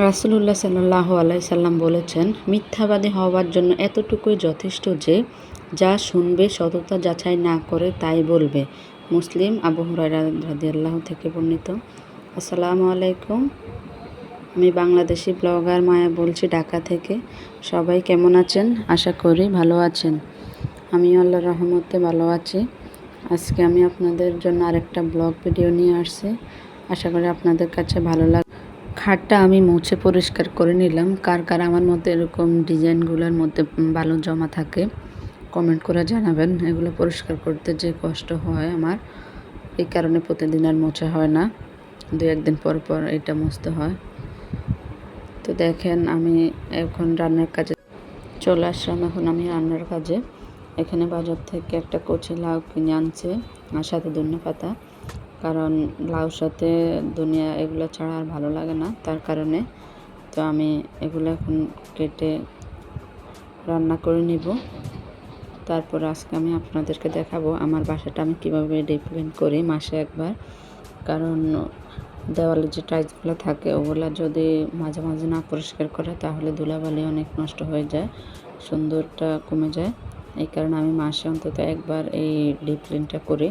রাসূলুল্লাহ সাল্লাল্লাহু আলাইহি সাল্লাম বলেছেন, মিথ্যাবাদী হওয়ার জন্য এতটুকুই যথেষ্ট যে যা শুনবে সততা যাচাই না করে তাই বলবে। মুসলিম, আবু হুরায়রা রাদিয়াল্লাহু থেকে বর্ণিত। আসসালামু আলাইকুম। আমি বাংলাদেশি ব্লগার মায়া বলছি ঢাকা থেকে। সবাই কেমন আছেন? আশা করি ভালো আছেন। আমি আল্লাহর রহমতে ভালো আছি। আজকে আমি আপনাদের জন্য আরেকটা ব্লগ ভিডিও নিয়ে আসছি। আশা করি আপনাদের কাছে ভালো লাগবে। খাটটা আমি মুছে পরিষ্কার করে নিলাম। কার কার আমার মধ্যে এরকম ডিজাইনগুলোর মধ্যে বালু জমা থাকে কমেন্ট করে জানাবেন। এগুলো পরিষ্কার করতে যে কষ্ট হয় আমার, এই কারণে প্রতিদিন আর মোছা হয় না, 2-1 দিন পর পর এটা মুছতে হয়। তো দেখেন আমি এখন রান্নার কাজে চলে আসলাম। এখন আমি রান্নার কাজে এখানে বাজার থেকে একটা কচি লাউ কিনে আনছে আর সাথে ধনেপাতা, কারণ লাউর সাথে ধনিয়া এগুলো ছাড়া আর ভালো লাগে না, তার কারণে। তো আমি এগুলো এখন কেটে রান্না করে নিব। তারপর আজকে আমি আপনাদেরকে দেখাবো আমার বাসাটা আমি কীভাবে ডিপ ক্লিন করি মাসে একবার। কারণ দেওয়ালে যে টাইলসগুলো থাকে ওগুলো যদি মাঝে মাঝে না পরিষ্কার করে তাহলে ধুলাবালি অনেক নষ্ট হয়ে যায়, সুন্দরটা কমে যায়। এই কারণে আমি মাসে অন্তত একবার এই ডিপ ক্লিনটা করি,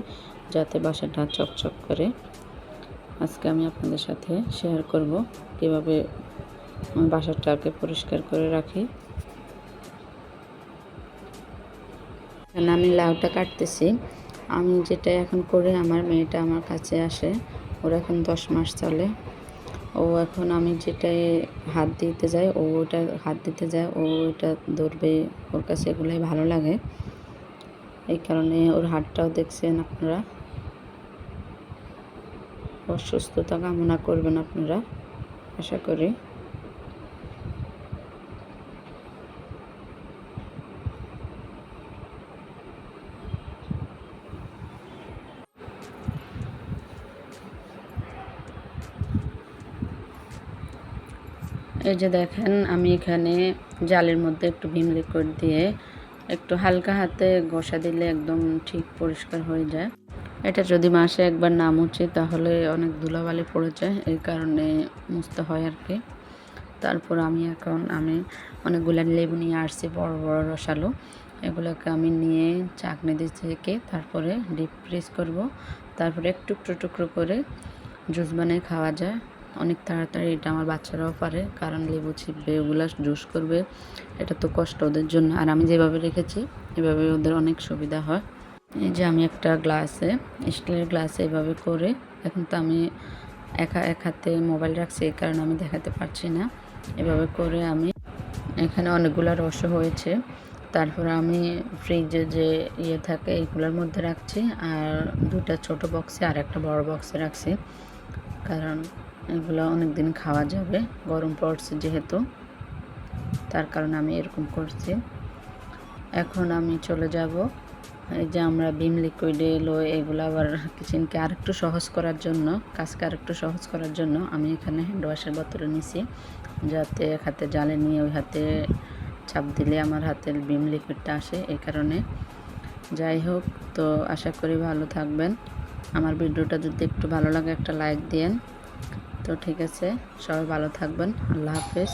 যাতে বাসাটা চকচক করে। আজকে আমি আপনাদের সাথে শেয়ার করব কীভাবে আমি বাসাটাকে পরিষ্কার করে রাখি। আমি লাউটা কাটতেছি। আমি যেটা এখন করে আমার মেয়েটা আমার কাছে আসে, ওর এখন 10 মাস চলে। ও এখন আমি যেটাই হাত দিতে যাই ও ওটা হাত দিতে যায়, ও ওটা ধরবে, ওর কাছে এগুলাই ভালো লাগে। এই কারণে ওর হাতটাও দেখছেন আপনারা। ওর সুস্থতা কামনা করবেন আপনারা, আশা করি। এই যে দেখেন আমি এখানে জালের মধ্যে একটু ভিম লিকুইড দিয়ে একটু হালকা হাতে ঘষা দিলে একদম ঠিক পরিষ্কার হয়ে যায়। এটা যদি মাসে একবার না মুছি তাহলে অনেক ধুলাবালি পড়ে যায়, এই কারণে মুছতে হয় আর কি। তারপর আমি অনেকগুলো লেবু নিয়ে আসছি, বড় বড় রসালো। এগুলোকে আমি নিয়ে চাকনি দিয়ে থেকে তারপরে ডিপ ফ্রিজ করব। তারপরে একটু টুকরো টুকরো করে জুস বানিয়ে খাওয়া যায় অনেক তাড়াতাড়ি। এটা আমার বাচ্চারাও পারে, কারণ লেবু ছিপবে, ওগুলো জুস করবে, এটা তো কষ্ট ওদের জন্য। আর আমি যেভাবে রেখেছি এভাবে ওদের অনেক সুবিধা হয়। এই যে আমি একটা গ্লাসে, স্টিলের গ্লাসে এভাবে করে, এখন তো আমি এক হাতে মোবাইল রাখছি এই কারণে আমি দেখাতে পারছি না। এভাবে করে আমি এখানে অনেকগুলো রসও হয়েছে। তারপর আমি ফ্রিজে যে থাকে এইগুলোর মধ্যে রাখছি, আর 2টা ছোট বক্সে আর একটা বড় বক্সে রাখছি, কারণ এগুলো অনেক দিন খাওয়া যাবে, গরম পড়ছে যেহেতু, তার কারণে আমি এরকম করছি। এখন আমি চলে যাব, এই যে আমরা ভিম লিকুইডে এগুলো আবার কিচেনকে আরেকটু সহজ করার জন্য, কাজকে আরেকটু সহজ করার জন্য আমি এখানে হ্যান্ড ওয়াশের বোতলে নিছি, যাতে এক হাতে জালে নিয়ে ওই হাতে চাপ দিলে আমার হাতের ভিম লিকুইডটা আসে, এই কারণে। যাই হোক, তো আশা করি ভালো থাকবেন। আমার ভিডিওটা যদি একটু ভালো লাগে একটা লাইক দিয়েন। তো ঠিক আছে, সবাই ভালো থাকবেন। আল্লাহ হাফেজ।